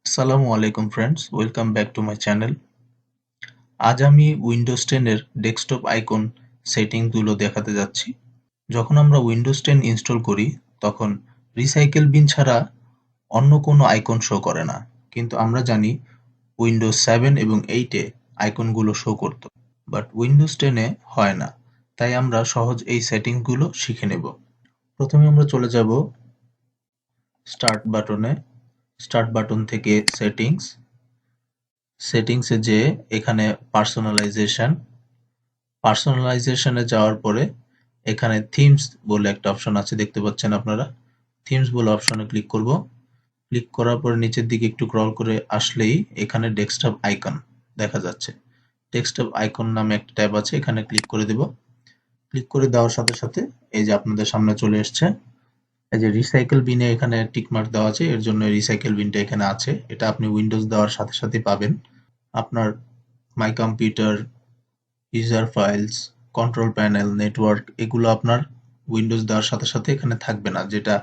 আসসালামু আলাইকুম friends, welcome back to my channel. আজ আমি উইন্ডোজ 10 এর ডেস্কটপ আইকন সেটিংসগুলো দেখাতে যাচ্ছি। যখন আমরা উইন্ডোজ 10 ইনস্টল করি তখন রিসাইকেল বিন ছাড়া অন্য কোনো আইকন শো করে না, কিন্তু আমরা জানি উইন্ডোজ 7 এবং 8 এ আইকনগুলো শো করত, বাট উইন্ডোজ 10 এ হয় না। তাই আমরা সহজ এই সেটিংসগুলো শিখে নেব। প্রথমে আমরা চলে যাব স্টার্ট বাটনে। স্টার্ট বাটন থেকে সেটিংসে যেয়ে এখানে পার্সোনালাইজেশনে যাওয়ার পরে এখানে থিমস বলে একটা অপশন আছে, দেখতে পাচ্ছেন আপনারা। থিমস বলে অপশনে ক্লিক করব। ক্লিক করার পরে নিচের দিকে একটু স্ক্রল করে আসলেই এখানে ডেস্কটপ আইকন দেখা যাচ্ছে। ডেস্কটপ আইকন নামে একটা ট্যাব আছে, এখানে ক্লিক করে দেব। ক্লিক করে দেওয়ার সাথে সাথে এই যে আপনাদের সামনে চলে এসছে। এই যে রিসাইকেল বিনে এখানে টিক মার্ক দেওয়া আছে, এর জন্য রিসাইকেল বিনটা এখানে আছে। এটা আপনি উইন্ডোজ দেওয়ার সাথে সাথে পাবেন। আপনার my computer, user files, control panel, network এগুলো আপনার উইন্ডোজ দেওয়ার সাথে সাথে এখানে থাকবে না, যেটা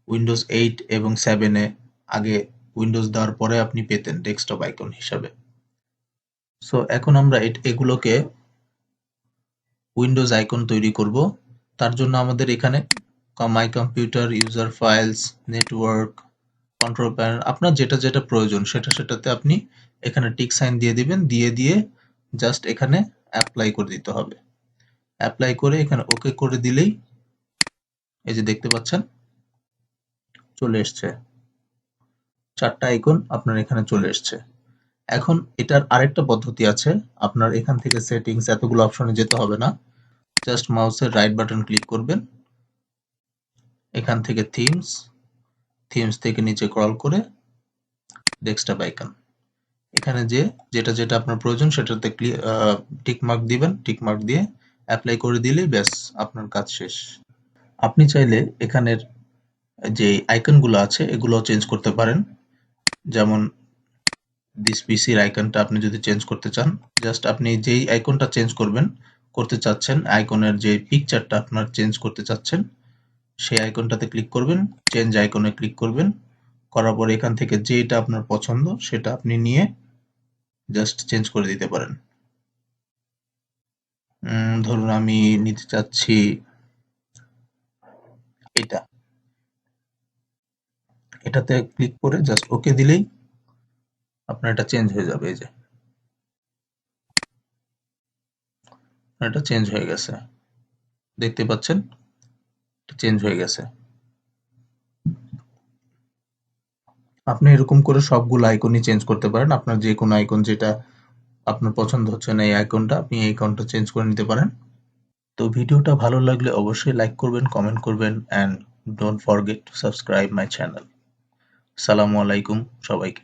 উইন্ডোজ 8 এবং 7 এ আগে উইন্ডোজ দেওয়ার পরে আপনি পেতেন ডেস্কটপ আইকন হিসাবে। সো এখন আমরা এগুলোকে উইন্ডোজ আইকন তৈরি করব। তার জন্য আমাদের এখানে my computer, user files, network, control panel আপনার যেটা যেটা প্রয়োজন সেটাতে আপনি এখানে টিক সাইন দিয়ে দিবেন। দিয়ে জাস্ট এখানে অ্যাপ্লাই করে দিতে হবে। অ্যাপ্লাই করে এখানে ওকে করে দিলেই এই যে দেখতে পাচ্ছেন চলে এসছে, 4টা আইকন আপনার এখানে চলে এসছে। এখন এটার আরেকটা পদ্ধতি আছে। আপনার এখান থেকে সেটিংস এতগুলো অপশনে যেতে হবে না, জাস্ট মাউসের রাইট বাটন ক্লিক করবেন। এখান থেকে থিমস থেকে নিচে স্ক্রল করে ডেস্কটপ আইকন, এখানে যে যেটা যেটা আপনার প্রয়োজন সেটাতে টিক মার্ক দিবেন। টিক মার্ক দিয়ে অ্যাপ্লাই করে দিলেই ব্যাস আপনার কাজ শেষ। আপনি চাইলে এখানের যে আইকনগুলো আছে এগুলো চেঞ্জ করতে পারেন। যেমন দিস পিসির আইকনটা আপনি যদি চেঞ্জ করতে চান, জাস্ট আপনি যেই আইকনটা করতে চাচ্ছেন, আইকনের যে পিকচারটা আপনার চেঞ্জ করতে চাচ্ছেন সেই আইকনটাতে ক্লিক করবেন, চেঞ্জ আইকনে ক্লিক করবেন। করার পর এখান থেকে যেটা আপনার পছন্দ সেটা আপনি নিয়ে জাস্ট চেঞ্জ করে দিতে পারেন। ধরুন আমি নিতে চাচ্ছি এটাতে ক্লিক করে জাস্ট ওকে দিলেই আপনার এটা চেঞ্জ হয়ে যাবে। এই যে এটা চেঞ্জ হয়ে গেছে, দেখতে পাচ্ছেন চেঞ্জ হয়ে গেছে। আপনি এরকম করে সবগুলো আইকনই চেঞ্জ করতে পারেন। আপনার যে কোনো আইকন যেটা আপনার পছন্দ হচ্ছে না এই আইকনটা, আপনি এই আইকনটা চেঞ্জ করে নিতে পারেন। তো ভিডিওটা ভালো লাগলে অবশ্যই লাইক করবেন, কমেন্ট করবেন, and don't forget to subscribe my channel. আসসালামু আলাইকুম সবাইকে।